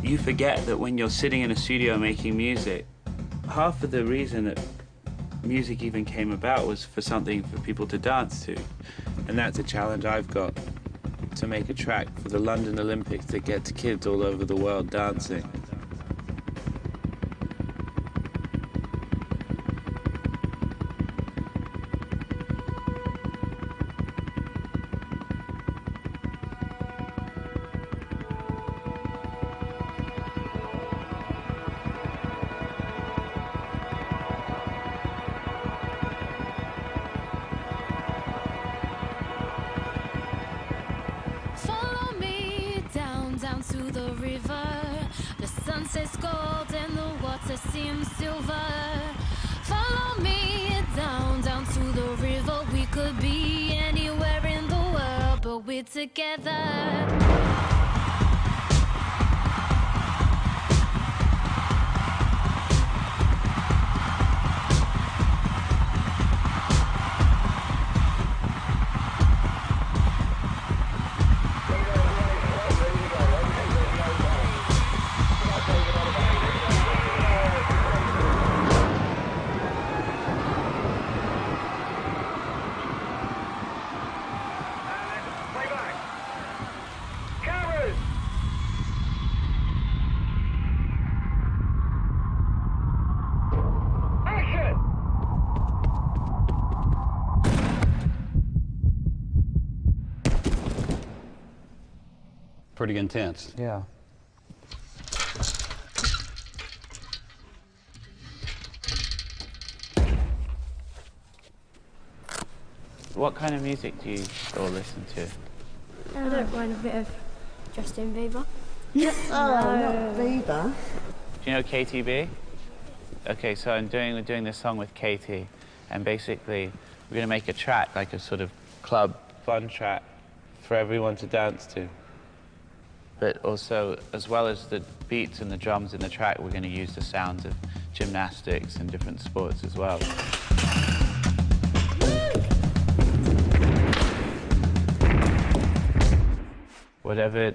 You forget that when you're sitting in a studio making music, half of the reason that music even came about was for something for people to dance to. And that's a challenge I've got, to make a track for the London Olympics that gets kids all over the world dancing. Down to the river, the sunset's gold and the water seems silver. Follow me down to the river. We could be anywhere in the world, but we're together. Pretty intense. Yeah. What kind of music do you all listen to? I don't mind a bit of Justin Bieber. Oh, not Bieber. Do you know KTB? Okay, so we're doing this song with Katie, and basically we're going to make a track, like a sort of club fun track for everyone to dance to. But also, as well as the beats and the drums in the track, we're going to use the sounds of gymnastics and different sports as well. Whatever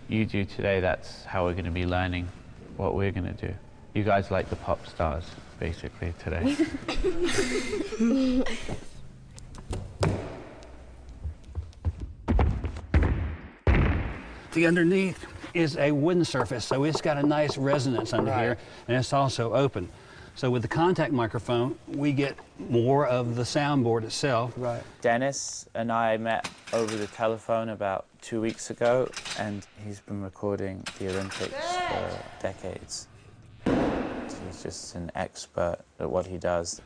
you do today, that's how we're going to be learning what we're going to do. You guys like the pop stars, basically, today. The underneath is a wooden surface, so it's got a nice resonance under here, and it's also open. So with the contact microphone, we get more of the soundboard itself. Right. Dennis and I met over the telephone about 2 weeks ago, and he's been recording the Olympics for decades. He's just an expert at what he does.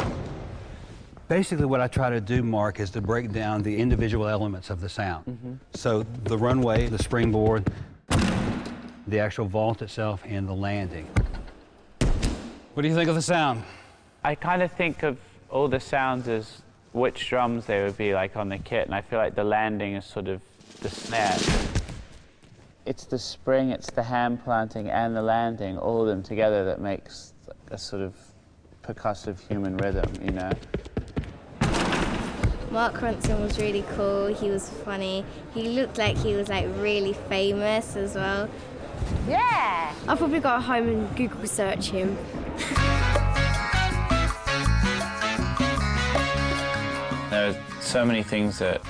Basically what I try to do, Mark, is to break down the individual elements of the sound. So the runway, the springboard, the actual vault itself, and the landing. What do you think of the sound? I kind of think of all the sounds as which drums they would be like on the kit, and I feel like the landing is sort of the snare. It's the spring, it's the hand planting, and the landing, all of them together, that makes a sort of percussive human rhythm, you know? Mark Ronson was really cool, he was funny. He looked like he was like really famous as well. Yeah! I'll probably go home and Google search him. There are so many things that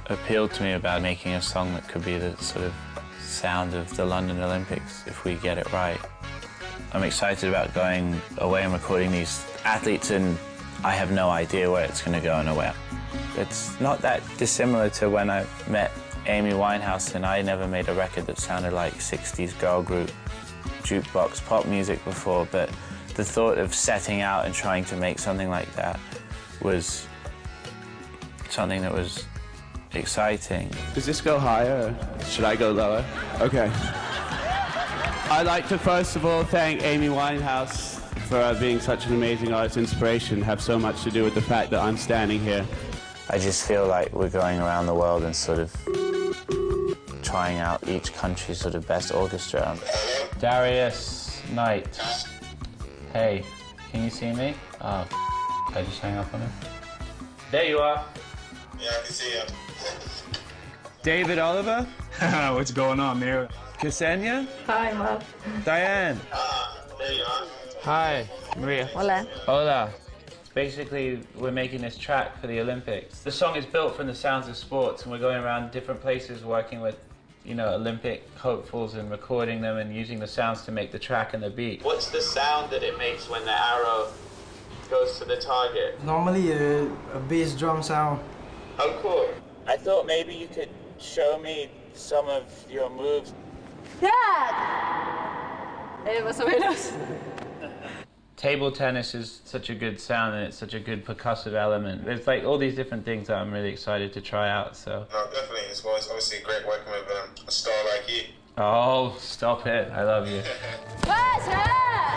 appealed to me about making a song that could be the sort of sound of the London Olympics if we get it right. I'm excited about going away and recording these athletes, and I have no idea where it's going to go and where. It's not that dissimilar to when I met Amy Winehouse, and I never made a record that sounded like 60s girl group jukebox pop music before, but the thought of setting out and trying to make something like that was something that was exciting. Does this go higher, or should I go lower? Okay. I'd like to first of all thank Amy Winehouse for being such an amazing artist inspiration, have so much to do with the fact that I'm standing here. I just feel like we're going around the world and sort of trying out each country's sort of best orchestra. Darius Knight. Hey, can you see me? Oh, I just hang up on him. There you are. Yeah, I can see you. David Oliver. What's going on, man? Ksenia? Hi, Mark. Diane? There you are. Hi, Maria. Hola. Hola. Basically, we're making this track for the Olympics. The song is built from the sounds of sports, and we're going around different places working with, you know, Olympic hopefuls and recording them and using the sounds to make the track and the beat. What's the sound that it makes when the arrow goes to the target? Normally a bass drum sound. Oh, cool. I thought maybe you could show me some of your moves. Dad! Más o menos. Table tennis is such a good sound and it's such a good percussive element. There's like all these different things that I'm really excited to try out, so. No, definitely. It's obviously great working with a star like you. Oh, stop it. I love you.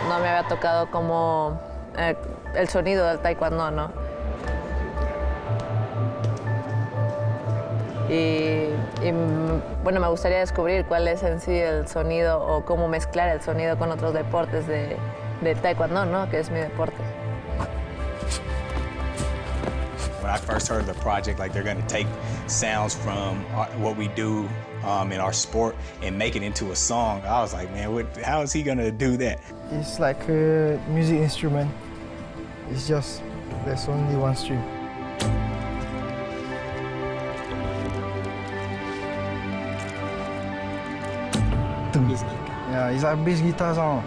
No me había tocado como el sonido del taekwondo, ¿no? Y bueno, me gustaría descubrir cuál es en sí el sonido o cómo mezclar el sonido con otros deportes de taekwondo, ¿no? Que es mi deporte. When I first heard of the project, like they're going to take sounds from what we do in our sport and make it into a song, I was like, man, how is he going to do that? It's like a music instrument. It's just, there's only one string. Yeah, it's like a bass guitar sound.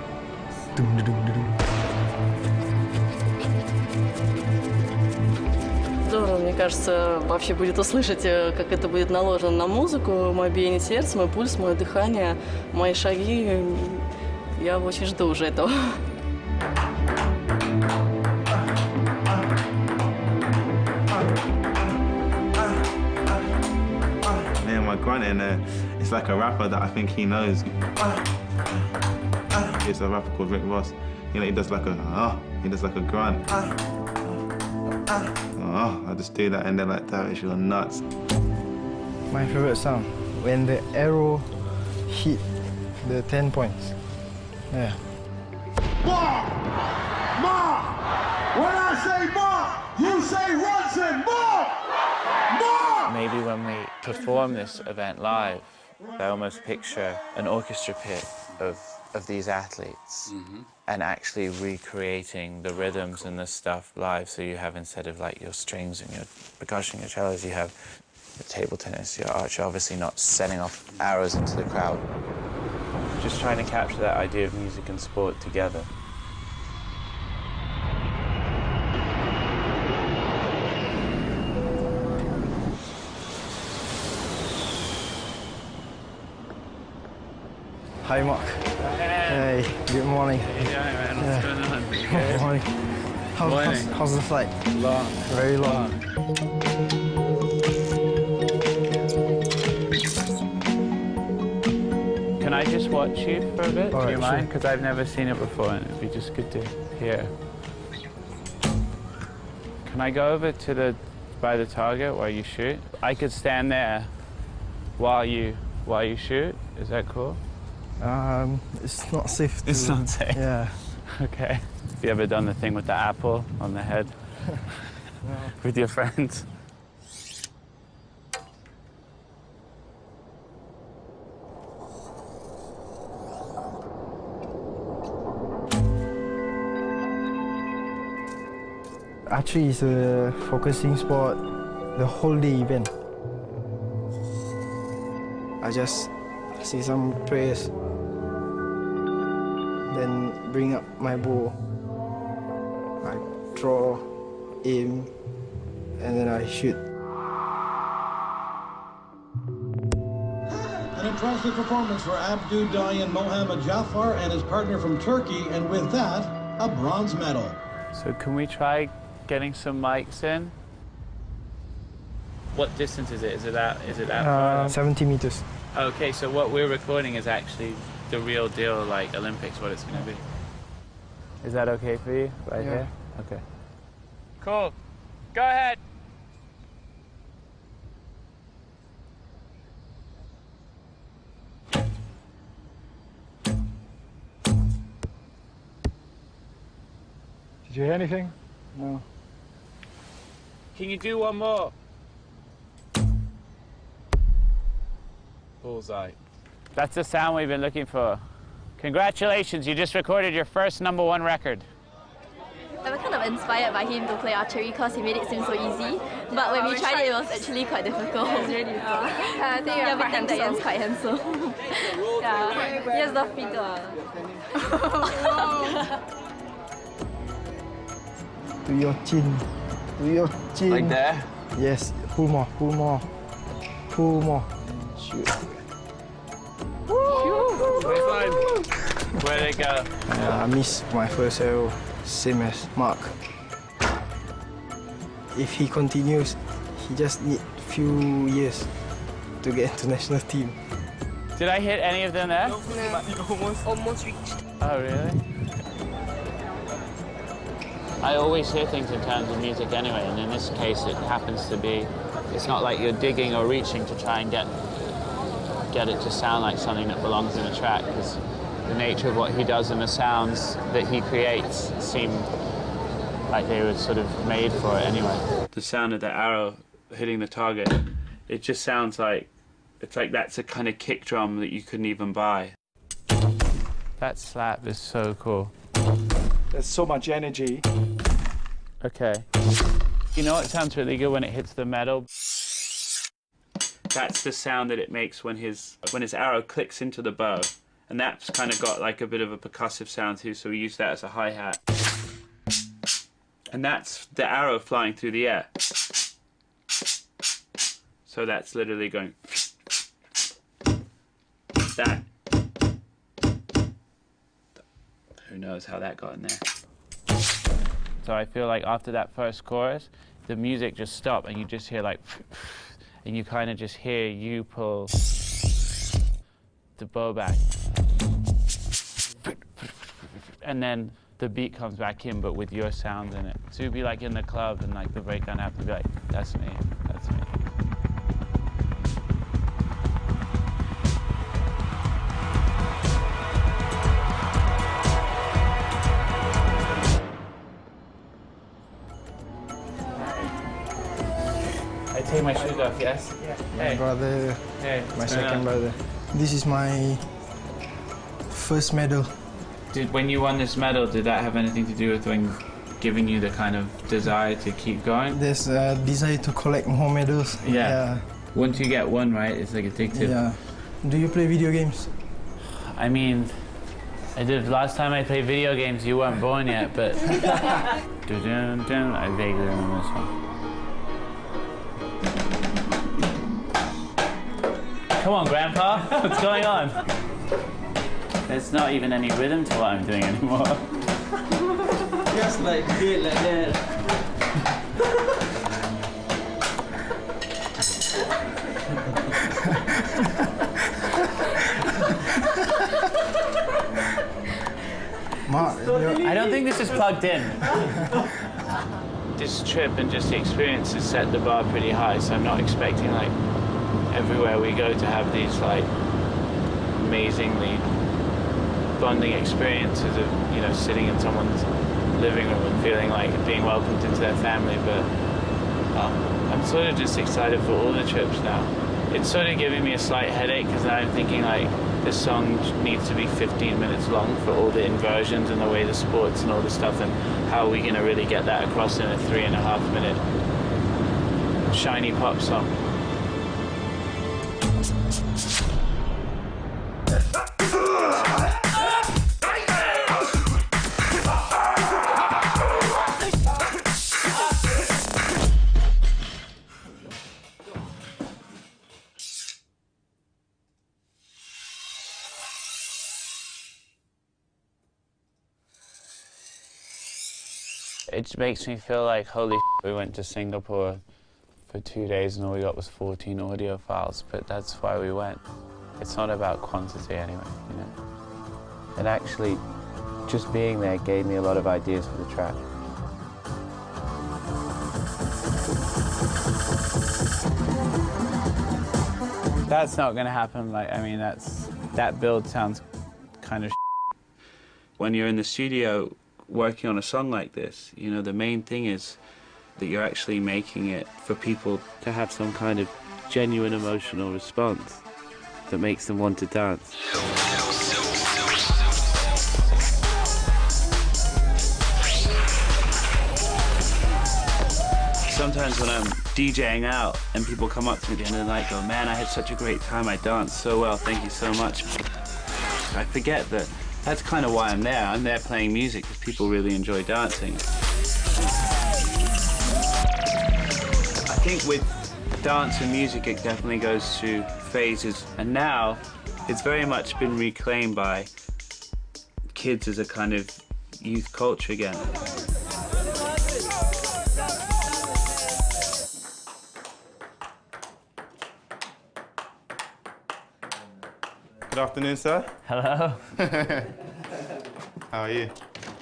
Здорово, мне кажется, вообще будет услышать, как это будет наложено на музыку, мое биение сердца, мой пульс, мое дыхание, мои шаги. Я очень жду уже этого. Man, my grunting, it's like a rapper that I think he knows. It's a rapper called Rick Ross. You know, he does like a grunt. I just do that and they're like, that is nuts. My favorite sound, when the arrow hit the 10 points. Yeah. Mark! Mark! When I say Mark, you say Runson! Mark! Mark! Maybe when we perform this event live, I almost picture an orchestra pit of these athletes and actually recreating the rhythms and the stuff live. So you have, instead of like your strings and your percussion, your cellos, you have the table tennis, your archer, obviously not sending off arrows into the crowd. Just trying to capture that idea of music and sport together. Hi, Mark. Hey, good morning. Hey, man. What's going on? Good morning. How's the flight? Long. Very long. Can I just watch you for a bit? All Do you right, mind? Because I've never seen it before and it'd be just good to hear. Can I go over to by the target while you shoot? I could stand there while you shoot. Is that cool? It's not safe. It's not safe? Yeah. Okay. Have you ever done the thing with the apple on the head? No. With your friends? Archery is a focusing sport, the whole day event. I just say some prayers, then bring up my bow. I draw, aim, and then I shoot. An impressive performance for Abdudayan Mohammed Jafar and his partner from Turkey, and with that, a bronze medal. So can we try getting some mics in? What distance is it? Is it that far? 70 meters. Okay, so what we're recording is actually the real deal, like Olympics, what it's going to be. Is that okay for you, right here? Okay. Cool. Go ahead. Did you hear anything? No. Can you do one more? Bullseye. That's the sound we've been looking for. Congratulations, you just recorded your first #1 record. I was kind of inspired by him to play archery because he made it seem so easy. But when we tried it, it was actually quite difficult. It's really difficult. I think we think Diane's quite handsome. Yeah, he has the figure. To your chin. To your chin. Like there? Yes. Pull more. Pull more. Pull more. Shoot. Where'd it go? I missed my first arrow, same as Mark. If he continues, he just need few years to get into national team. Did I hit any of them there? No, but you almost reached. Oh, really? I always hear things in terms of music anyway, and in this case it happens to be, it's not like you're digging or reaching to try and get it to sound like something that belongs in a track, because the nature of what he does and the sounds that he creates seem like they were sort of made for it anyway. The sound of the arrow hitting the target, it just sounds like, it's like that's a kind of kick drum that you couldn't even buy. That slap is so cool. There's so much energy. Okay. You know what sounds really good when it hits the metal? That's the sound that it makes when his arrow clicks into the bow. And that's kind of got like a bit of a percussive sound too, so we use that as a hi-hat. And that's the arrow flying through the air. So that's literally going... That. Who knows how that got in there. So I feel like after that first chorus, the music just stopped and you just hear like... And you kind of just hear you pull the bow back. And then the beat comes back in, but with your sound in it. So you'd be like in the club and like the breakdown have to be like, that's me, that's me. I take my shoes off, yes? Yeah. Hey. My brother, hey, my second brother. This is my first medal. When you won this medal, did that have anything to do with giving you the kind of desire to keep going? There's a desire to collect more medals. Yeah. Once you get one, right, it's like addictive. Yeah. Do you play video games? I mean, I did. Last time I played video games, you weren't born yet, but... I vaguely remember this one. Come on, Grandpa, what's going on? There's not even any rhythm to what I'm doing anymore. Just like this, like that. Mark, I don't think this is plugged in. This trip and just the experience has set the bar pretty high, so I'm not expecting like everywhere we go to have these like amazingly bonding experiences of, you know, sitting in someone's living room and feeling like being welcomed into their family, but I'm sort of just excited for all the trips now. It's sort of giving me a slight headache because now I'm thinking like this song needs to be 15 minutes long for all the inversions and the way the sports and all the stuff, and how are we going to really get that across in a 3.5 minute shiny pop song. It makes me feel like, holy shit, we went to Singapore for 2 days and all we got was 14 audio files, but that's why we went. It's not about quantity anyway, you know. And actually, just being there gave me a lot of ideas for the track. That's not gonna happen, like, I mean, that build sounds kind of shit. When you're in the studio, working on a song like this, you know, the main thing is that you're actually making it for people to have some kind of genuine emotional response. that makes them want to dance. Sometimes when I'm DJing out and people come up to me at the end of the night and go, man, I had such a great time, I danced so well, thank you so much. I forget that that's kind of why I'm there. I'm there playing music because people really enjoy dancing. I think with dance and music, it definitely goes through phases. And now, it's very much been reclaimed by kids as a kind of youth culture again. Good afternoon, sir. Hello. How are you?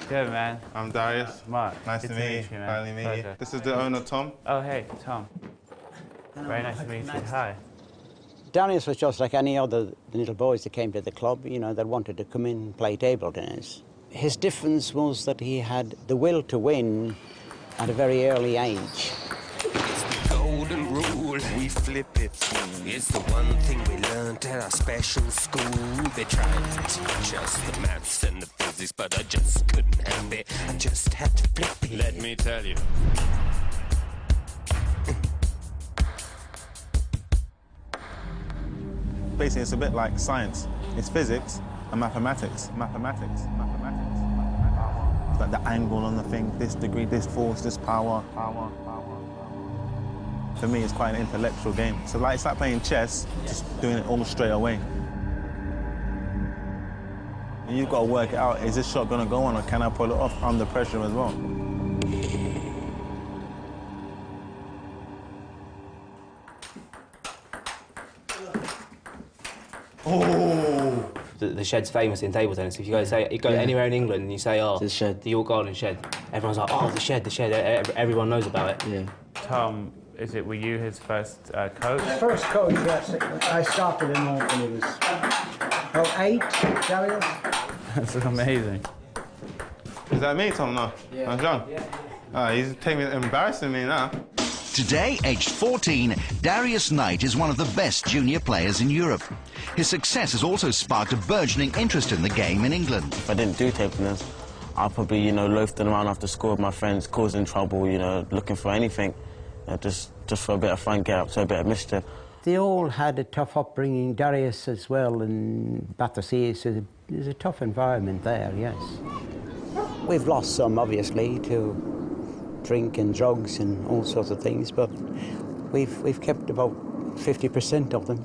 Good, man. I'm Darius. Mark. Nice to meet you. man. Finally meet you. Pleasure. This is the owner, Tom. Oh, hey, Tom. Very nice to meet you. Hi. Darius was just like any other little boys that came to the club, you know, that wanted to come in and play table tennis. His difference was that he had the will to win at a very early age. Golden rule, we flip it. It's the one thing we learned at our special school. They tried to teach us the maths and the physics, but I just couldn't help it. I just had to flip it. Let me tell you. Basically, it's a bit like science. It's physics and mathematics. Mathematics. It's like the angle on the thing, this degree, this force, this power. For me, it's quite an intellectual game. So like, it's like playing chess, just doing it almost straight away. And you've got to work it out. Is this shot going to go on, or can I pull it off under pressure as well? Oh! The Shed's famous in table tennis. If you go anywhere in England and you say, oh, the Shed, the York Garden Shed, everyone's like, oh, the Shed, the Shed. Everyone knows about it. Yeah. Tom, were you his first coach? First coach, yes. I started him off when he was 8, Darius. That's amazing. Is that me, Tom, now? Yeah. I'm John? Yeah. He's embarrassing me now. Today, aged 14, Darius Knight is one of the best junior players in Europe. His success has also sparked a burgeoning interest in the game in England. If I didn't do table tennis, I'd probably, loafing around after school with my friends, causing trouble, looking for anything, just for a bit of fun, get up to a bit of mischief. They all had a tough upbringing. Darius as well in Battersea, so there's a tough environment there, yes. We've lost some, obviously, to drink and drugs and all sorts of things, but we've kept about 50% of them.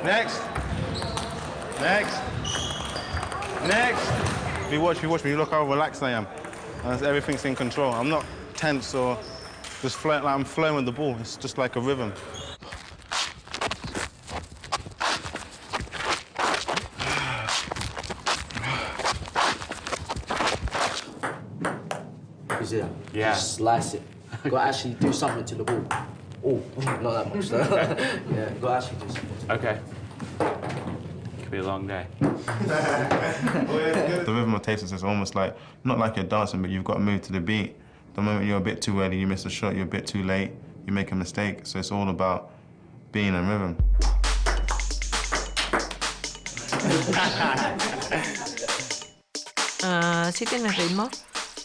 Next. Next. Next. If you watch me, you look how relaxed I am. And everything's in control. I'm not tense or just floating, like I'm flowing with the ball. It's just like a rhythm. Is it? Yeah. Just slice it. Got to actually do something to the ball. Oh, not that much though. Yeah, got to actually do something. Okay. Could be a long day. The rhythm of table tennis is almost like, not like you're dancing, but you've got to move to the beat. The moment you're a bit too early, you miss a shot, you're a bit too late, you make a mistake. So it's all about being in rhythm. Sí tienes ritmo,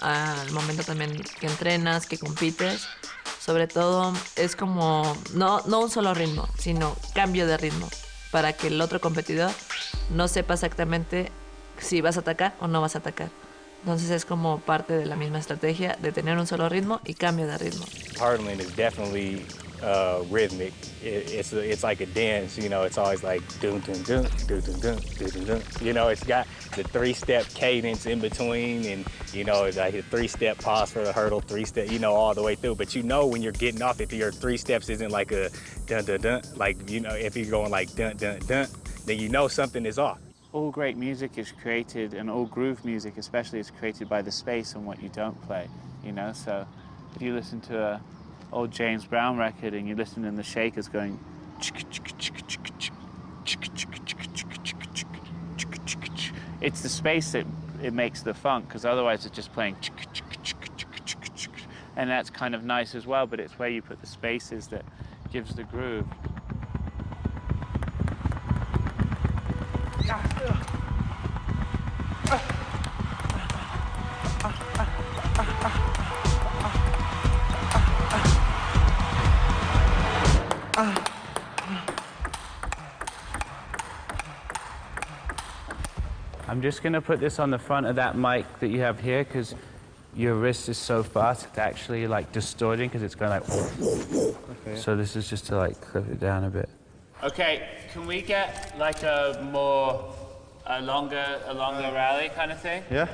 al momento también que entrenas, que compites, sobre todo es como, no un solo ritmo, sino cambio de ritmo, para que el otro competidor no sepa exactamente si vas a atacar o no vas a atacar. Entonces es como parte de la misma estrategia de tener un solo ritmo y cambio de ritmo. Hurdling is definitely rhythmic. It's like a dance, it's always like dun dun dun dun dun dun dun dun. It's got the 3-step cadence in between, and it's like a 3-step pause for the hurdle, 3-step, all the way through. But when you're getting off, if your 3 steps isn't like a dun dun dun, like if you're going like dun dun dun, then something is off. All great music is created, and all groove music especially is created by the space and what you don't play, So if you listen to a old James Brown record and you listen in the shakers going it's the space that it makes the funk, because otherwise it's just playing and that's kind of nice as well, but it's where you put the spaces that gives the groove. I'm just going to put this on the front of that mic that you have here because your wrist is so fast it's actually like distorting because it's going like... Okay. So this is just to like clip it down a bit. Okay, can we get like a longer rally kind of thing? Yeah.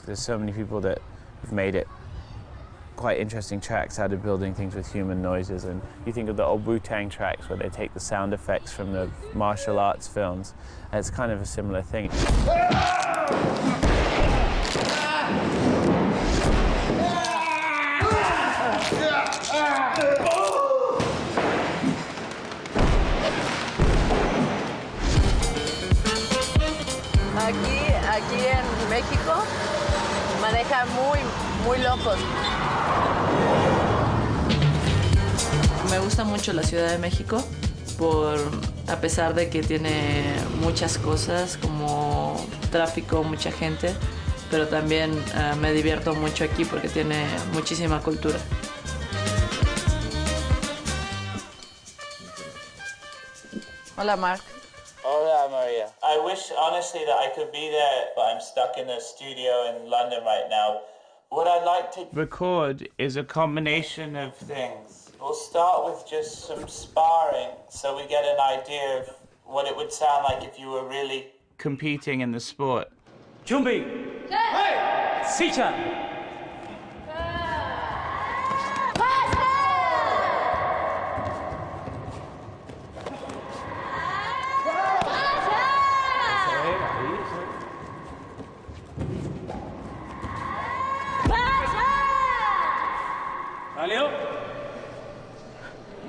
There's so many people that have made it quite interesting tracks out of building things with human noises, and you think of the old Wu-Tang tracks where they take the sound effects from the martial arts films, and it's kind of a similar thing. Aquí en México manejan muy locos. Me gusta mucho la Ciudad de México a pesar de que tiene muchas cosas como tráfico, mucha gente, pero también me divierto mucho aquí porque tiene muchísima cultura. Hola, Mark. Hola, Maria. I wish, honestly, that I could be there, but I'm stuck in a studio in London right now. What I'd like to record is a combination of things. We'll start with just some sparring, so we get an idea of what it would sound like if you were really competing in the sport. Jumbi! Hey! Sicha!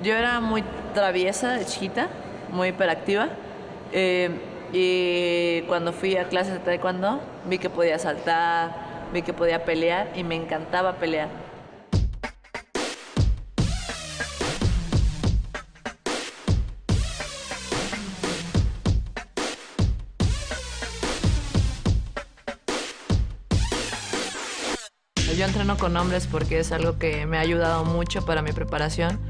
Yo era muy traviesa de chiquita, muy hiperactiva, y cuando fui a clases de taekwondo vi que podía saltar, vi que podía pelear y me encantaba pelear. Yo entreno con hombres porque es algo que me ha ayudado mucho para mi preparación.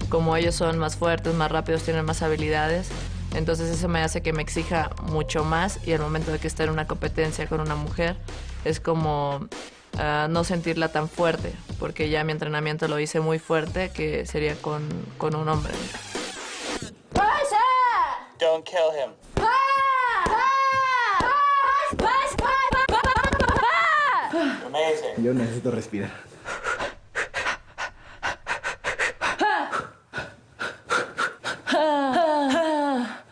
Como ellos son más fuertes, más rápidos, tienen más habilidades, entonces eso me hace que me exija mucho más, y al momento de que esté en una competencia con una mujer es como no sentirla tan fuerte, porque ya mi entrenamiento lo hice muy fuerte, que sería con un hombre. Don't kill him. Amazing. Yo necesito respirar.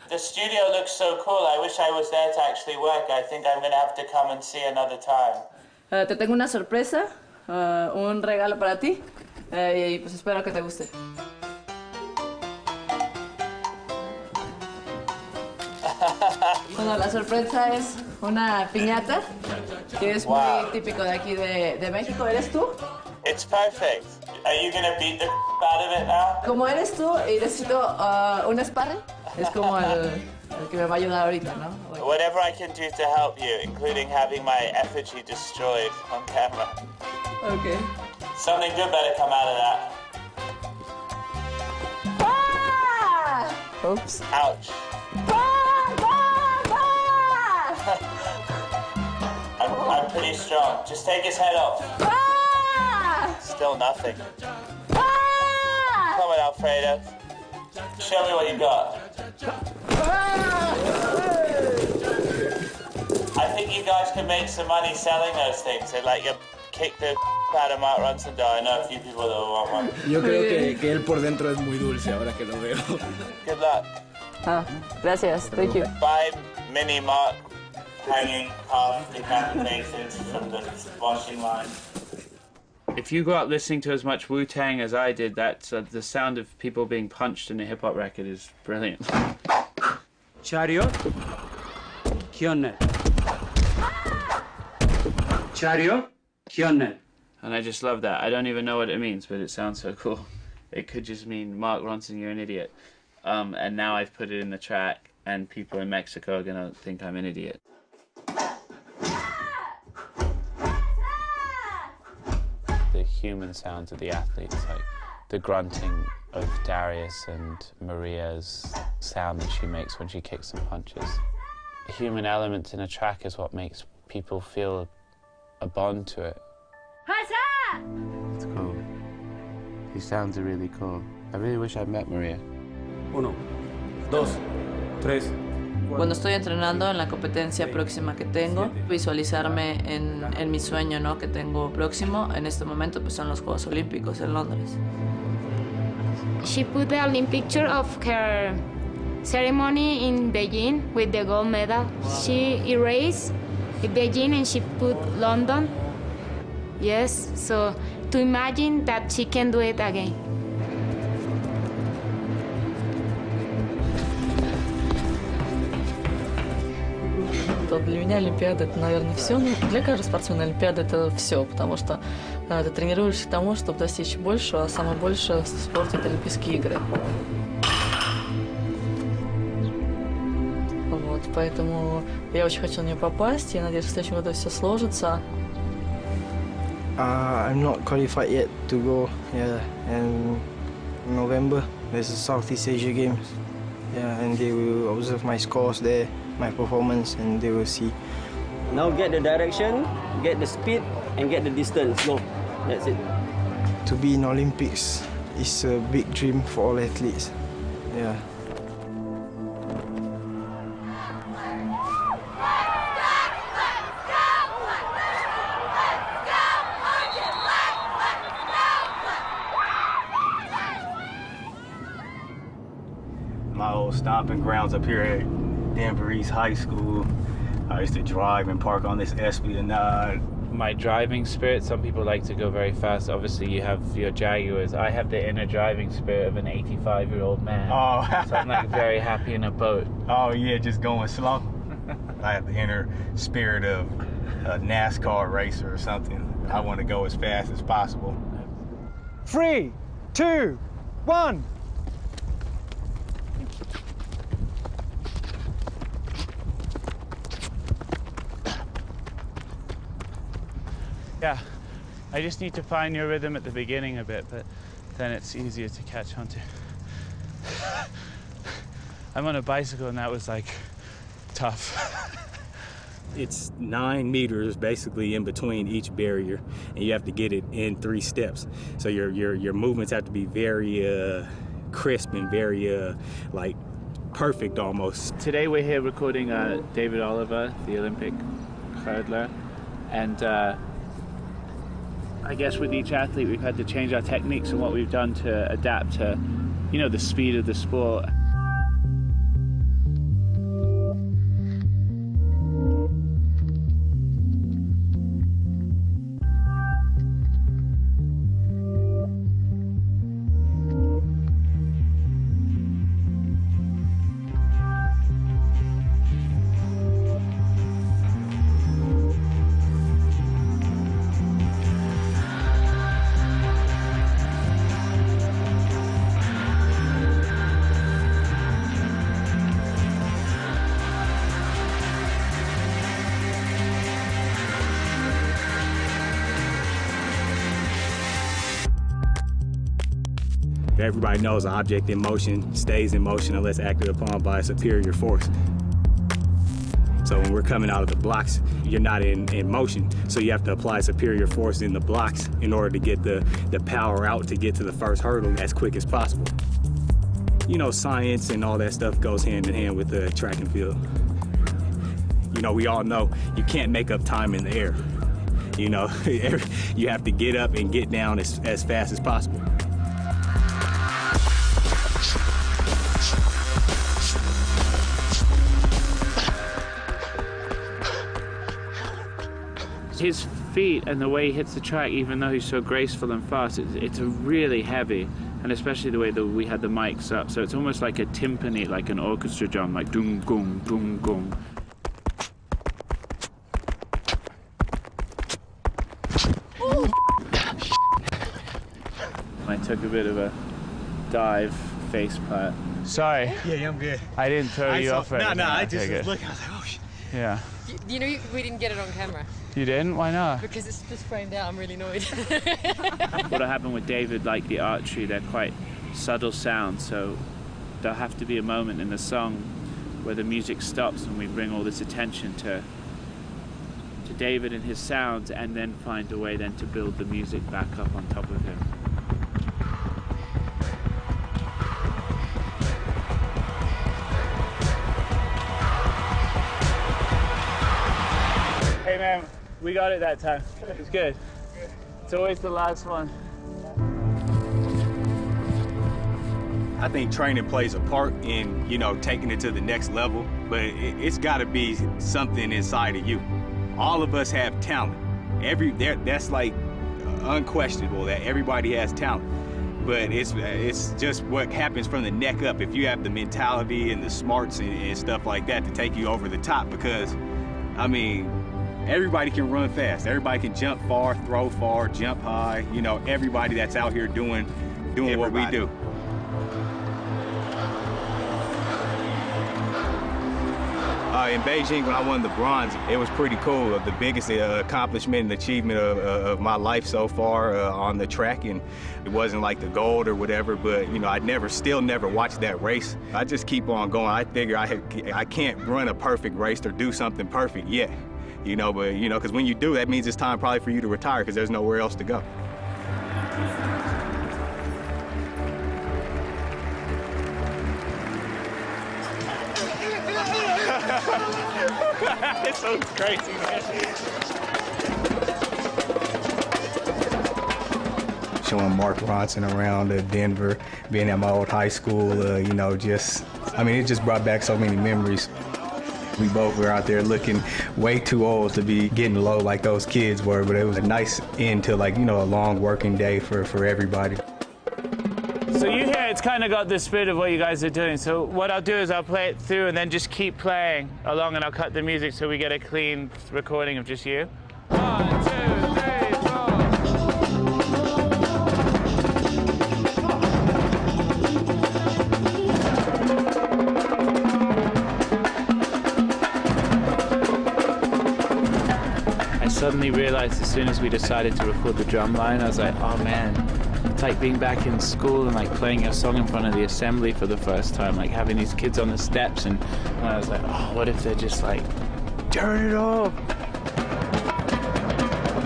The studio looks so cool. I wish I was there to actually work. I think I'm going to have to come and see another time. Te tengo una sorpresa, un regalo para ti, y pues espero que te guste. Bueno, la sorpresa es una piñata, que es muy típico de aquí de México. ¿Eres tú? It's perfect. Are you going to beat the out of it now? Como eres tú y necesito un sparring, es como el que me va a ayudar ahorita, ¿no? Whatever I can do to help you, including having my effigy destroyed on camera. Okay. Something good better come out of that. Ah! Oops. Ouch. I'm pretty strong. Just take his head off. Still nothing. Come on, Alfredo. Show me what you got. I think you guys can make some money selling those things. They'd like you kick the out of Mark Ronson. I know a few people that will want one. Yo creo que él por dentro es muy dulce ahora que lo veo. Good luck. Gracias. Thank you. 5 mini Mark hanging half decapitated from the washing line. If you grew up listening to as much Wu-Tang as I did, that's the sound of people being punched in a hip-hop record is brilliant. Chariot, Kionnet. Chariot, Kionnet. And I just love that. I don't even know what it means, but it sounds so cool. It could just mean, Mark Ronson, you're an idiot. And now I've put it in the track, and people in Mexico are gonna think I'm an idiot. The human sounds of the athletes, like the grunting of Darius and Maria's sound that she makes when she kicks and punches. The human element in a track is what makes people feel a bond to it. It's cool. These sounds are really cool. I really wish I'd met Maria. 1, 2, 3. Cuando estoy entrenando en la competencia próxima que tengo, visualizarme en mi sueño, ¿no?, que tengo próximo, en este momento pues son los Juegos Olímpicos en Londres. She put the Olympic picture of her ceremony in Beijing with the gold medal. She erased Beijing and she put London. Yes, so to imagine that she can do it again. Для меня Олимпиада — это, наверное, все. Ну, для каждого спортсмена Олимпиада — это все, потому что ты тренируешься к тому, чтобы достичь большего, а самое большее в спорте — это Олимпийские игры. Вот, поэтому я очень хочу на нее попасть, и надеюсь, в следующем году все сложится. I'm not qualified yet to go, yeah, and in November there's the Southeast Asia Games, yeah, and they will observe my scores there, my performance, and they will see. Now get the direction, get the speed, and get the distance. Go. That's it. To be in Olympics is a big dream for all athletes, yeah. My old stomping grounds up here at Denver East High School. I used to drive and park on this Esplanade. My driving spirit, some people like to go very fast. Obviously, you have your Jaguars. I have the inner driving spirit of an 85-year-old man. Oh. So I'm like very happy in a boat. Oh, yeah, just going slow. I have the inner spirit of a NASCAR racer or something. I want to go as fast as possible. 3, 2, 1. Yeah, I just need to find your rhythm at the beginning a bit, but then it's easier to catch on to. I'm on a bicycle and that was like tough. It's 9 meters basically in between each barrier, and you have to get it in 3 steps. So your movements have to be very crisp and very like perfect almost. Today we're here recording David Oliver, the Olympic hurdler, and I guess with each athlete we've had to change our techniques and what we've done to adapt to, you know, the speed of the sport. Everybody knows an object in motion stays in motion unless acted upon by a superior force. So when we're coming out of the blocks, you're not in motion. So you have to apply superior force in the blocks in order to get the power out to get to the first hurdle as quick as possible. You know, science and all that stuff goes hand in hand with the track and field. You know, we all know you can't make up time in the air. You know, you have to get up and get down as fast as possible. His feet and the way he hits the track, even though he's so graceful and fast, it's really heavy, and especially the way that we had the mics up, so it's almost like a timpani, like an orchestra drum, like doom gong, doom gong. I took a bit of a dive face plant. Sorry. Yeah, I'm good. I didn't throw you off or anything. No, I just was looking. I was like, oh shit. Yeah. You know, we didn't get it on camera. You didn't? Why not? Because it's just framed out. I'm really annoyed. What'll happen with David, like the archery, they're quite subtle sounds, so there'll have to be a moment in the song where the music stops and we bring all this attention to David and his sounds, and then find a way then to build the music back up on top of him. Hey man, we got it that time. It's good. It's always the last one. I think training plays a part in, you know, taking it to the next level, but it's got to be something inside of you. All of us have talent. That's like unquestionable that everybody has talent. But it's just what happens from the neck up. If you have the mentality and the smarts and stuff like that to take you over the top, because, I mean, everybody can run fast. Everybody can jump far, throw far, jump high. You know, everybody that's out here doing what we do. In Beijing, when I won the bronze, it was pretty cool. The biggest accomplishment and achievement of my life so far on the track, and it wasn't like the gold or whatever, but you know, I still never watched that race. I just keep on going. I figure I can't run a perfect race or do something perfect yet, you know, but you know, because when you do, that means it's time probably for you to retire because there's nowhere else to go. It's so crazy, man. Showing Mark Ronson around Denver, being at my old high school, you know, I mean, it just brought back so many memories. We both were out there looking way too old to be getting low like those kids were, but it was a nice end to, like, you know, a long working day for everybody. So you hear it's kind of got the spirit of what you guys are doing. So what I'll do is I'll play it through and then just keep playing along, and I'll cut the music so we get a clean recording of just you. 1, 2, 3, 4. I suddenly realized as soon as we decided to record the drum line, I was like, oh man. It's like being back in school and like playing your song in front of the assembly for the first time, like having these kids on the steps, and I was like, oh, what if they're just like, turn it off?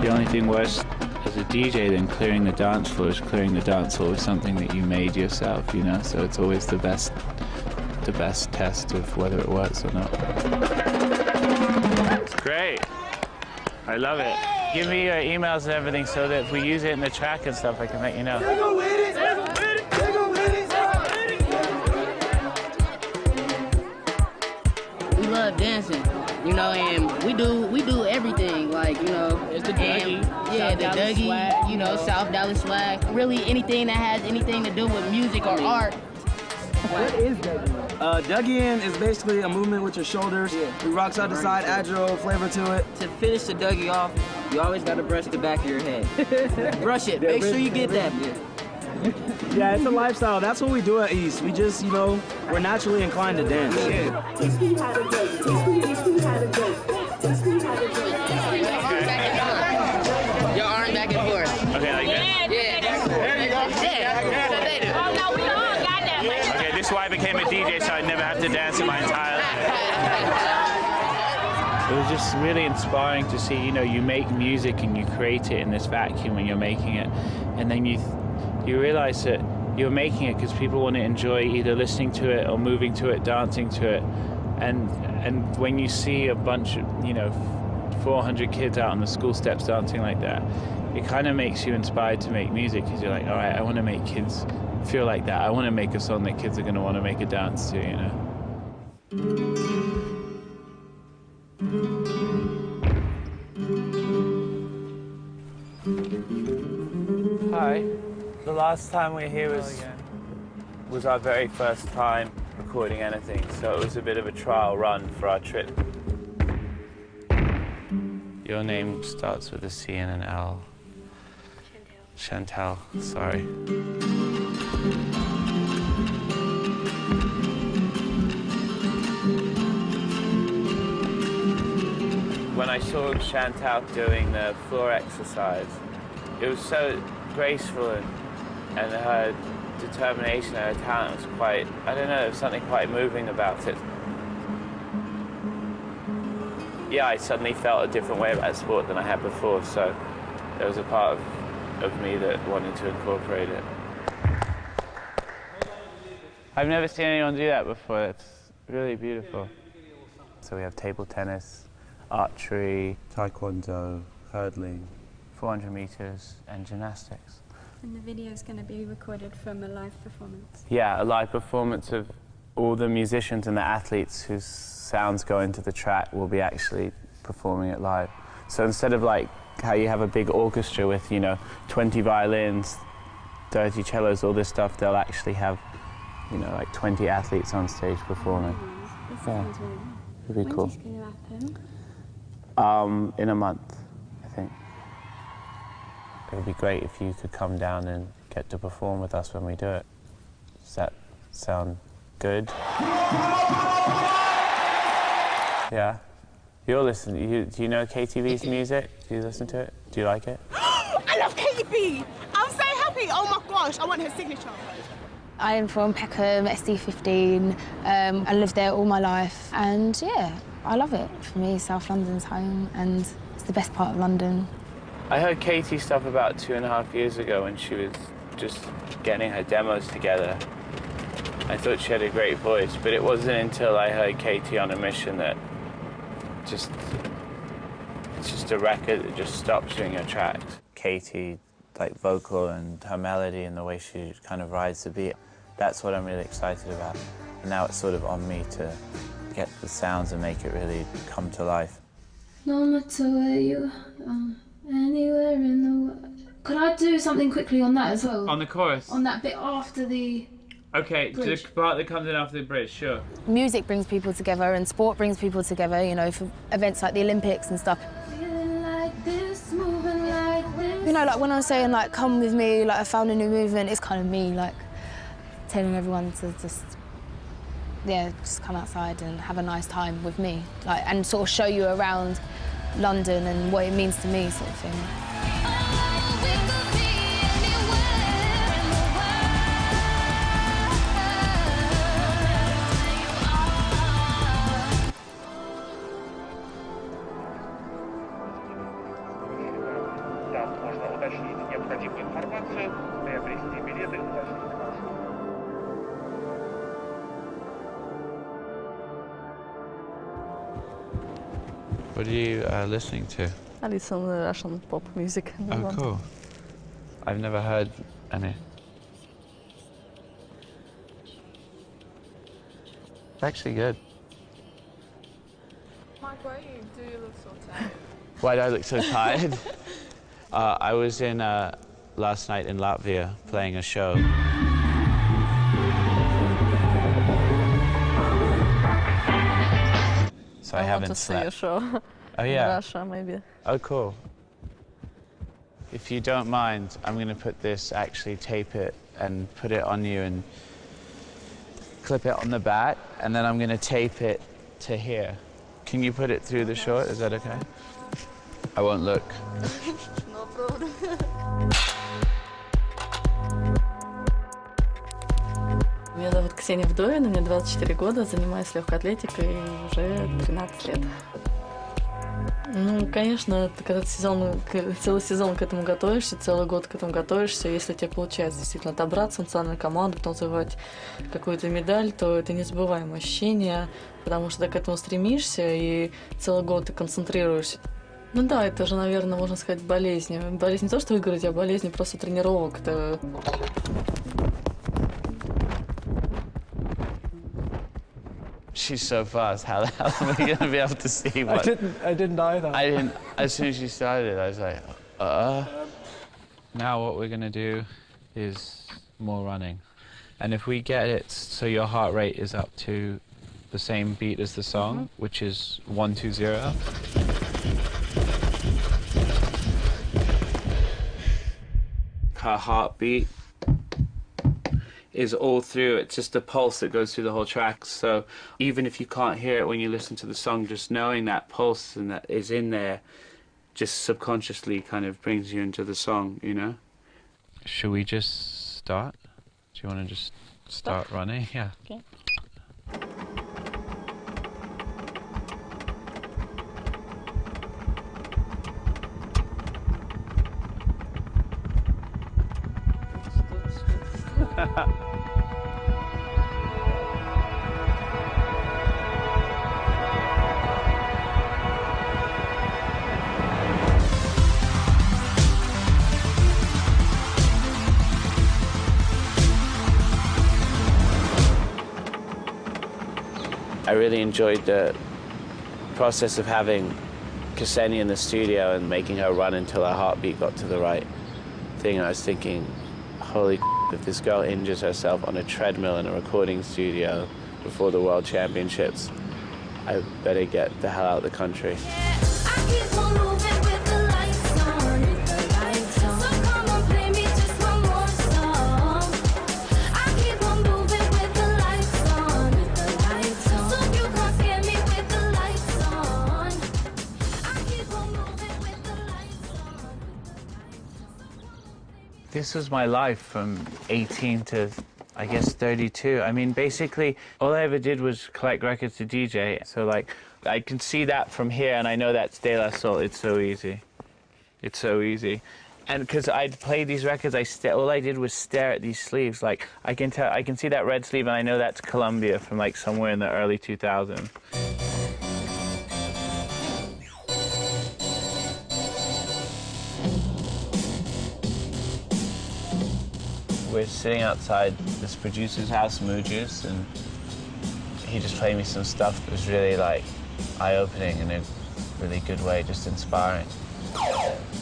The only thing worse as a DJ than clearing the dance floor is clearing the dance floor with something that you made yourself, you know, so it's always the best test of whether it works or not. It's great. I love it. Give me your emails and everything so that if we use it in the track and stuff, I can let you know. We love dancing, you know, and we do everything, like, you know. It's the Dougie. Yeah, the Dougie, swag, you know, South Dallas swag. Really anything that has anything to do with music or art. What is Dougie? Dougie is basically a movement with your shoulders. Yeah. We rock side to side, add your own flavor to it. To finish the Dougie off, you always got to brush the back of your head. Brush it. Make sure you get that. Yeah, it's a lifestyle. That's what we do at East. We just, you know, we're naturally inclined to dance. Yeah. Your arm back and forth. Okay, like that? Yeah. There you go. Yeah. Oh, no, we all got that. Okay, this is why I became a DJ, so I'd never have to dance in my entire life. It was just really inspiring to see, you know, you make music and you create it in this vacuum when you're making it, and then you realize that you're making it because people want to enjoy either listening to it or moving to it, dancing to it, and when you see a bunch of, you know, 400 kids out on the school steps dancing like that, it kind of makes you inspired to make music because you're like, all right, I want to make kids feel like that. I want to make a song that kids are going to want to make a dance to, you know. Hi. The last time we were here was our very first time recording anything, so it was a bit of a trial run for our trip. Your name starts with a C and an L. Chantal, sorry. When I saw Chantal doing the floor exercise, it was so graceful and her determination and her talent was quite, I don't know, there was something quite moving about it. Yeah, I suddenly felt a different way about sport than I had before, so there was a part of me that wanted to incorporate it. I've never seen anyone do that before. It's really beautiful. So we have table tennis, archery, taekwondo, hurdling, 400 meters, and gymnastics. And the video is going to be recorded from a live performance? Yeah, a live performance of all the musicians and the athletes whose sounds go into the track will be actually performing it live. So instead of like how you have a big orchestra with, 20 violins, 30 cellos, all this stuff, they'll actually have, like 20 athletes on stage performing. This sounds really good. It'd be cool. When's this going to happen? In a month, I think. It would be great if you could come down and get to perform with us when we do it. Does that sound good? Yeah? You'll listen. Do you know KTV's music? Do you listen to it? Do you like it? I love KTV! I'm so happy! Oh my gosh, I want her signature. I am from Peckham, SD15. I lived there all my life, and yeah, I love it. For me, South London's home, and it's the best part of London. I heard Katie stuff about 2.5 years ago when she was just getting her demos together. I thought she had a great voice, but it wasn't until I heard Katie on a Mission that it's just a record that just stops you in your tracks. Katie, like vocal and her melody and the way she kind of rides the beat, that's what I'm really excited about. And now it's sort of on me to get the sounds and make it really come to life. No matter where you are, anywhere in the world. Could I do something quickly on that as well? On the chorus? On that bit after the Okay, bridge. the part that comes in after the bridge, sure. Music brings people together, and sport brings people together, for events like the Olympics and stuff. Like this, moving like this. Like when I was saying, like, come with me, like, I found a new movement, it's kind of me, like, telling everyone to just come outside and have a nice time with me, like, and sort of show you around London and what it means to me, sort of thing. What are you listening to? I listen to Russian pop music. Oh, cool. I've never heard any. It's actually good. Mark, why do you look so tired? Why do I look so tired? I was in last night in Latvia playing a show. So I haven't slept. Want to see your show. Oh yeah. In Russia, maybe. Oh cool. If you don't mind, I'm going to put this, actually tape it and put it on you and clip it on the back, and then I'm going to tape it to here. Can you put it through the short? Is that okay? I won't look. No problem. Меня зовут Ксения Вдовина, мне 24 года, занимаюсь легкой атлетикой уже 13 лет. Ну, конечно, когда целый сезон к этому готовишься, целый год к этому готовишься, если тебе получается действительно отобраться в национальную команду, потом завоевать какую-то медаль, то это незабываемое ощущение, потому что ты к этому стремишься и целый год ты концентрируешься. Ну да, это же, наверное, можно сказать, болезнь. Болезнь не то, что выиграть, а болезнь просто тренировок. Это... She's so fast. How am I going to be able to see what? I didn't either. I didn't. As soon as she started, I was like, Now what we're going to do is more running. And if we get it so your heart rate is up to the same beat as the song, which is 120. her heartbeat is all through. It's just a pulse that goes through the whole track. So even if you can't hear it when you listen to the song, just knowing that pulse and that is in there just subconsciously kind of brings you into the song, you know? Should we just start? Do you want to just start running? Yeah. Okay. I really enjoyed the process of having Ksenia in the studio and making her run until her heartbeat got to the right thing. I was thinking, holy if this girl injures herself on a treadmill in a recording studio before the World Championships, I better get the hell out of the country. This was my life from 18 to, I guess, 32. I mean, basically, all I ever did was collect records to DJ. So, like, I can see that from here, and I know that's De La Soul. It's so easy. It's so easy. And because I'd play these records, all I did was stare at these sleeves. Like, I can see that red sleeve, and I know that's Columbia from, like, somewhere in the early 2000s. We're sitting outside this producer's house, Moojus, and he just played me some stuff that was really, like, eye-opening in a really good way, just inspiring.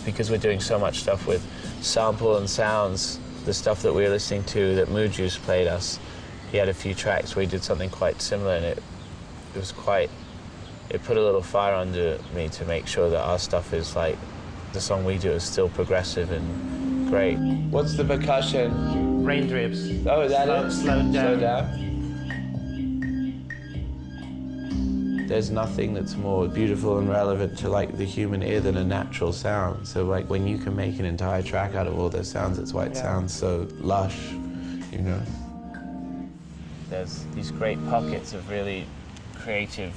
Because we're doing so much stuff with sample and sounds, the stuff that we were listening to that Moojus played us, he had a few tracks where he did something quite similar, and it put a little fire under me to make sure that our stuff is, like, the song we do is still progressive and great. What's the percussion? Raindrips. Oh, is that it? Slow down. Slow down. There's nothing that's more beautiful and relevant to, like, the human ear than a natural sound. So, like, when you can make an entire track out of all those sounds, that's why it sounds so lush, you know? There's these great pockets of really creative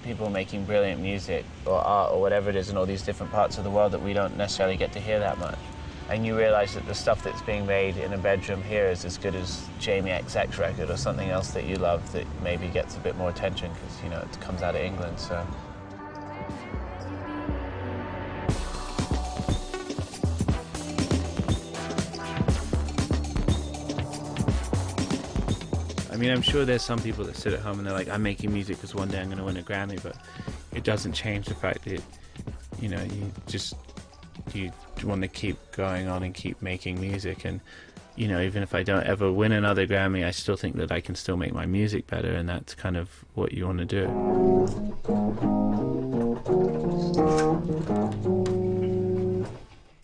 people making brilliant music or art or whatever it is in all these different parts of the world that we don't necessarily get to hear that much. And you realize that the stuff that's being made in a bedroom here is as good as Jamie XX record or something else that you love that maybe gets a bit more attention because, you know, it comes out of England, so. I mean, I'm sure there's some people that sit at home and they're like, I'm making music because one day I'm going to win a Grammy, but it doesn't change the fact that, you know, you want to keep going on and keep making music. And, you know, even if I don't ever win another Grammy, I still think that I can still make my music better, and that's kind of what you want to do.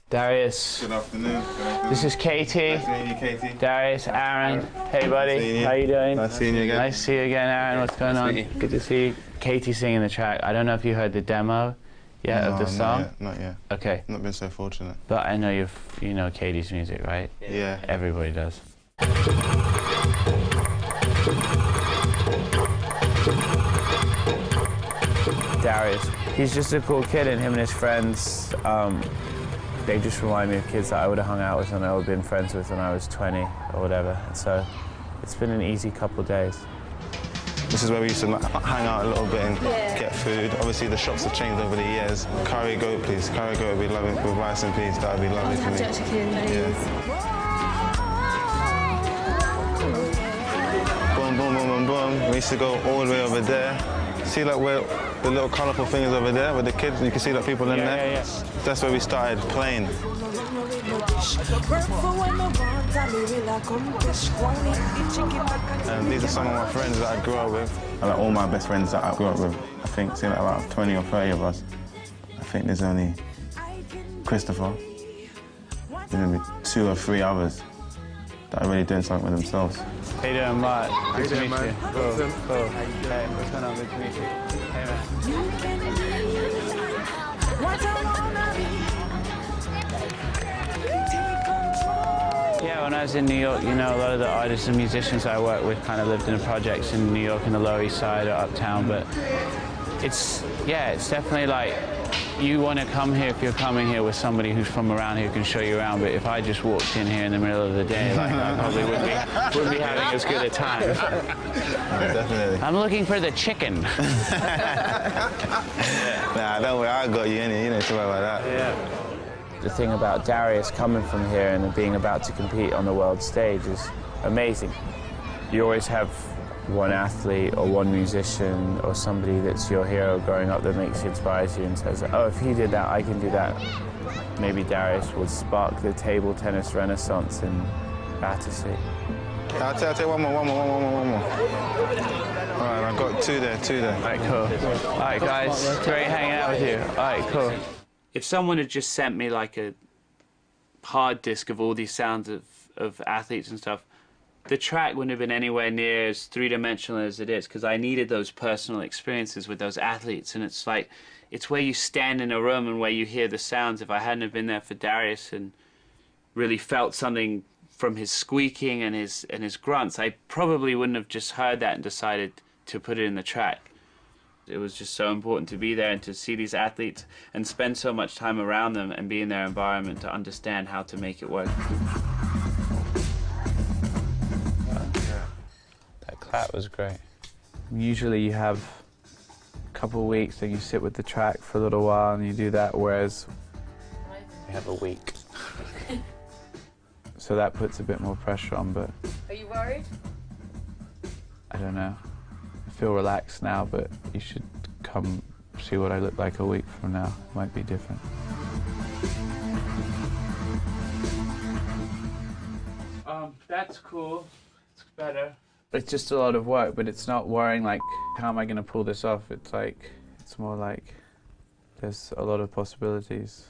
Darius. Good afternoon. Good afternoon. This is Katie. Nice meeting you, Katie. Darius, Aaron. Hey, buddy. How you doing? Nice seeing you again. Nice to see you again, Aaron. What's going on? Good to see you. Katie singing the track. I don't know if you heard the demo yet of the song. Not yet. Okay. Not been so fortunate. But I know you know Katie's music, right? Yeah. Everybody does. Darius, he's just a cool kid, and him and his friends, they just remind me of kids that I would have hung out with and I would have been friends with when I was 20 or whatever. And so it's been an easy couple of days. This is where we used to hang out a little bit and get food. Obviously, the shops have changed over the years. Curry goat, please. Curry goat would be lovely with rice and peas. That would be lovely for me. Jerk chicken, please. Boom, boom, boom, boom, boom. We used to go all the way over there. See, like, where the little colourful things over there with the kids? You can see, like, people in there. Yeah. That's where we started playing. And these are some of my friends that I grew up with. And like all my best friends that I grew up with, I think, see, like about 20 or 30 of us. I think there's only Christopher, maybe 2 or 3 others that are really doing something with themselves. How you doing, Mark? How you doing, man? Cool. Hey, what's going on? Good to meet you. Hey, Yeah, when I was in New York, you know, a lot of the artists and musicians I work with kind of lived in projects in New York in the Lower East Side or uptown, but it's definitely like, you want to come here if you're coming here with somebody who's from around here who can show you around, but if I just walked in here in the middle of the day, like, I probably wouldn't be having as good a time. Definitely. I'm looking for the chicken. Nah, don't worry, I got you in it, you don't have to worry about that. Yeah. The thing about Darius coming from here and being about to compete on the world stage is amazing. You always have one athlete or one musician or somebody that's your hero growing up that inspires you and says, oh, if he did that, I can do that. Maybe Darius would spark the table tennis renaissance in Battersea. I'll tell you one more. All right, I've got two there. All right, cool. All right, guys, great hanging out with you. All right, cool. If someone had just sent me like a hard disk of all these sounds of athletes and stuff, the track wouldn't have been anywhere near as three-dimensional as it is, because I needed those personal experiences with those athletes, and it's like, it's where you stand in a room and where you hear the sounds. If I hadn't have been there for Darius and really felt something from his squeaking and his grunts, I probably wouldn't have just heard that and decided to put it in the track. It was just so important to be there and to see these athletes and spend so much time around them and be in their environment to understand how to make it work. That clap was great. Usually you have a couple of weeks and you sit with the track for a little while and you do that, whereas we have a week. So that puts a bit more pressure on, but... Are you worried? I don't know. I feel relaxed now, but you should come see what I look like a week from now. It might be different. That's cool. It's better. It's just a lot of work, but it's not worrying like, how am I going to pull this off? It's like, it's more like, there's a lot of possibilities.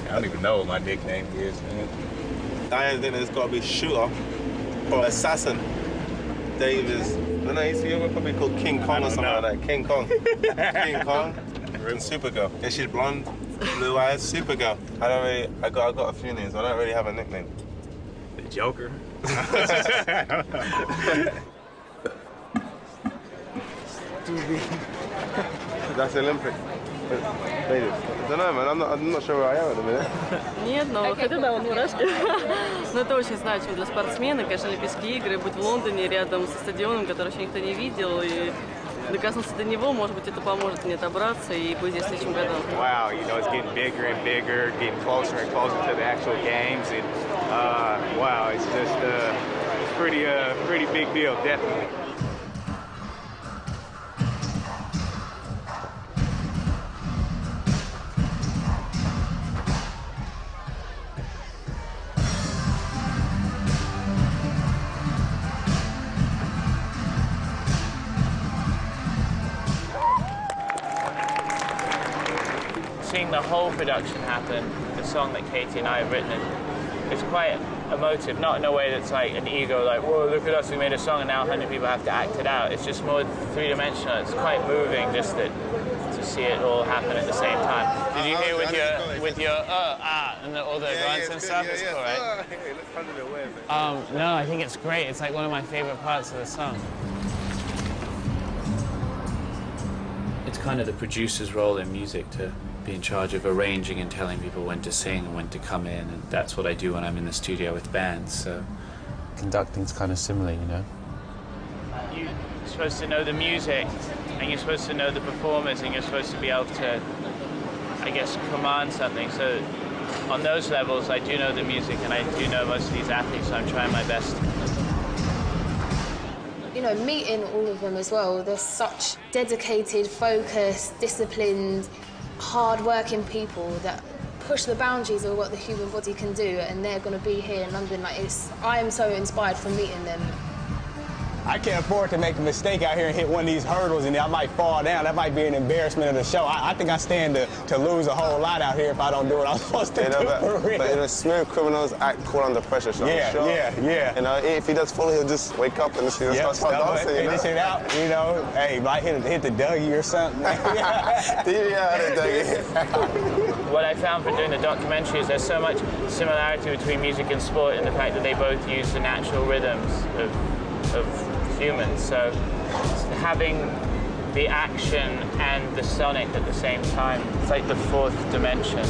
I don't even know what my nickname is, man. Diane then it's gotta be Shooter or Assassin. Dave is, I don't know, he's probably called King Kong or something like that. King Kong. King Kong and Supergirl. Yeah, she's blonde, blue eyes, Supergirl. I got a few names, I don't really have a nickname. The Joker. That's Olympic. Ladies, I don't know, man. I'm not sure where I am at the minute. Нет, но хотя да, он мурашки. Но это очень значимо для спортсмена, конечно, Олимпийские игры, быть в Лондоне рядом со стадионом, который еще никто не видел, и докоснуться до него, может быть, это поможет мне отобраться и быть здесь в следующем году. Wow, you know, it's getting bigger and bigger, getting closer and closer to the actual games, and wow, it's just pretty big deal, definitely. Seeing the whole production happen, the song that Katie and I have written, it's quite emotive, not in a way that's like an ego, like, whoa, look at us, we made a song and now 100 people have to act it out. It's just more three-dimensional. It's quite moving just that to see it all happen at the same time. Did you hear with your and all the grunts and stuff? It's cool, right? No, I think it's great. It's like one of my favorite parts of the song. It's kind of the producer's role in music to be in charge of arranging and telling people when to sing and when to come in, and that's what I do when I'm in the studio with bands, so... Conducting's kind of similar, you know? You're supposed to know the music, and you're supposed to know the performers, and you're supposed to be able to, I guess, command something. So on those levels, I do know the music, and I do know most of these athletes, so I'm trying my best. You know, meeting all of them as well, they're such dedicated, focused, disciplined, hard-working people that push the boundaries of what the human body can do, and they're going to be here in London. Like, I am so inspired from meeting them. I can't afford to make a mistake out here and hit one of these hurdles and I might fall down. That might be an embarrassment of the show. I think I stand to lose a whole lot out here if I don't do what I'm supposed to do. But you know, smooth criminals act cool under pressure, so yeah, I'm sure. Yeah. You know, if he does fully, he'll just wake up and start dancing. Hit this shit out, you know. Hey, might hit the Dougie or something. The Dougie. What I found from doing the documentary is there's so much similarity between music and sport in the fact that they both use the natural rhythms of humans. So having the action and the sonic at the same time, it's like the fourth dimension.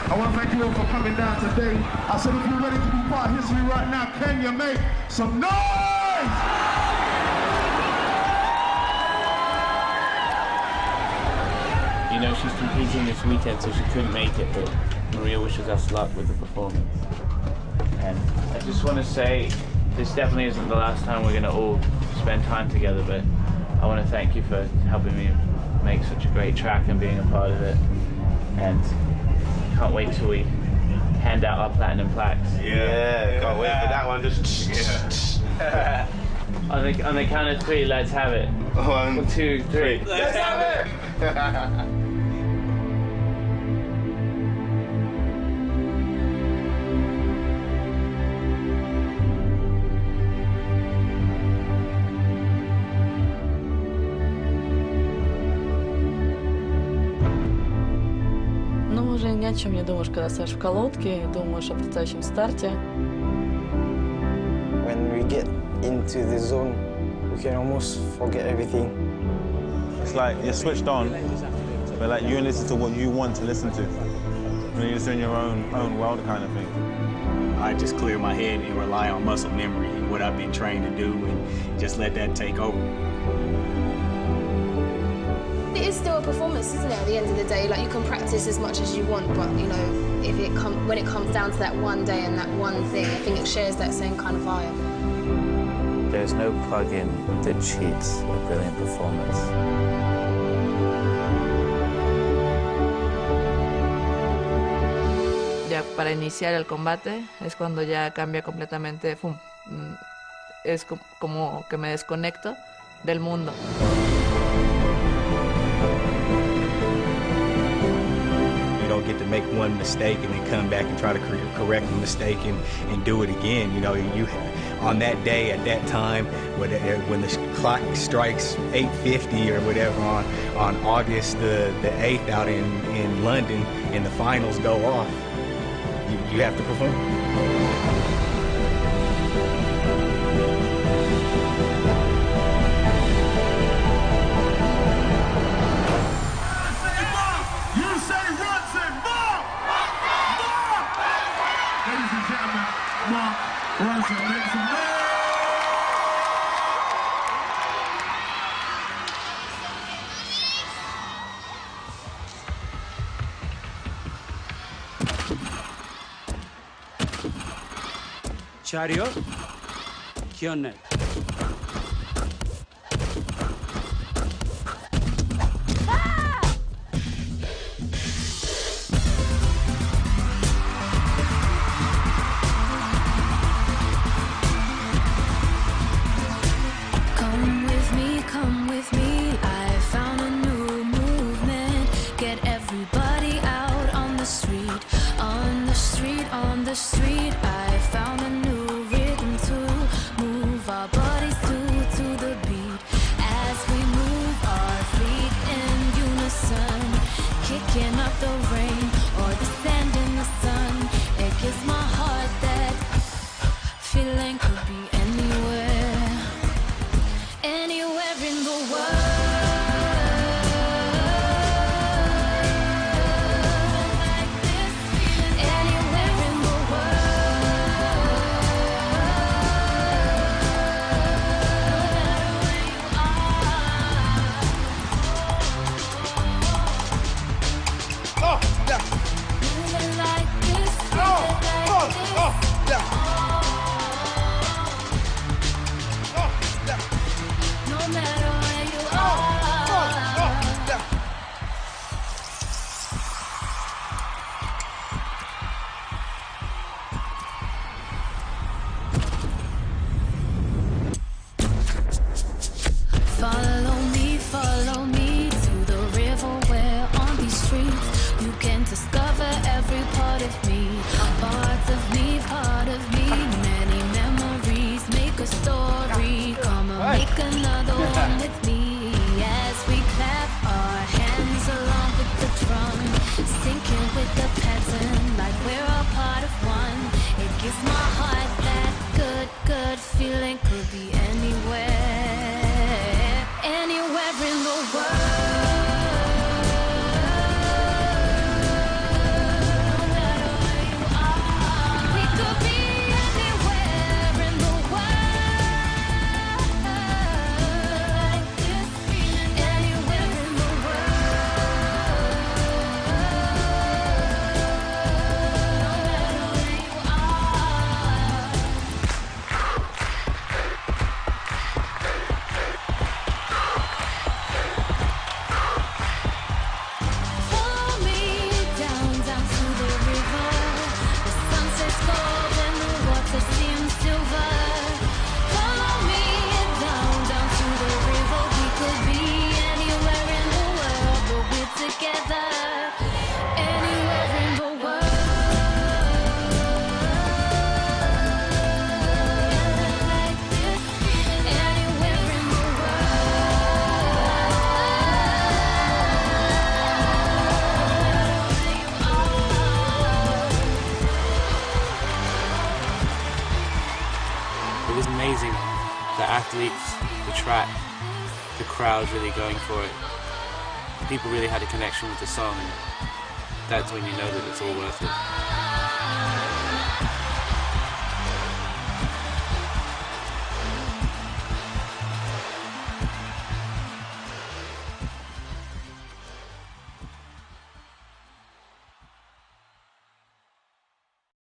I want to thank you all for coming down today. I said if you're ready to be part of history right now, can you make some noise? You know, she's competing this weekend, so she couldn't make it, but Maria wishes us luck with the performance. And I just want to say, this definitely isn't the last time we're going to all spend time together, but I want to thank you for helping me make such a great track and being a part of it. And can't wait till we hand out our platinum plaques. Yeah, can't wait for that one. Just on the count of three, let's have it. 1, 2, 3. Let's have it! Ну, уже ни о чем не думаешь, когда стоишь в колодке, думаешь о предстоящем старте. When we get into the zone, we can almost forget everything. It's like you're switched on, but like you listen to what you want to listen to. You're just in your own world kind of thing. I just clear my head and rely on muscle memory and what I've been trained to do and just let that take over. It is still a performance, isn't it, at the end of the day? Like, you can practice as much as you want, but, you know, when it comes down to that one day and that one thing, I think it shares that same kind of vibe. There's no plug-in that cheats a brilliant performance. Ya para iniciar el combate es cuando ya cambia completamente, ¡fum! Es como que me desconecto del mundo. Don't get to make one mistake and then come back and try to correct the mistake and do it again. You know, you on that day at that time when the clock strikes 8:50 or whatever on August the 8th out in London and the finals go off, you have to perform. Chariot, Kionnet. Come with me, I found a new movement. Get everybody out on the street, on the street, on the street. I found a new rhythm to move our bodies to the beat. As we move our feet in unison, kicking up the rain or descend in the sun. It gives my heart that feeling could be anywhere. Anywhere in the world. Like this, anywhere another one with me as we clap our hands along with the drum, syncing with the pattern like we're all part of one. It gives my heart that good, good feeling. Could be anywhere, anywhere in the world. It was amazing. The athletes, the track, the crowd really going for it. People really had a connection with the song, and that's when you know that it's all worth it.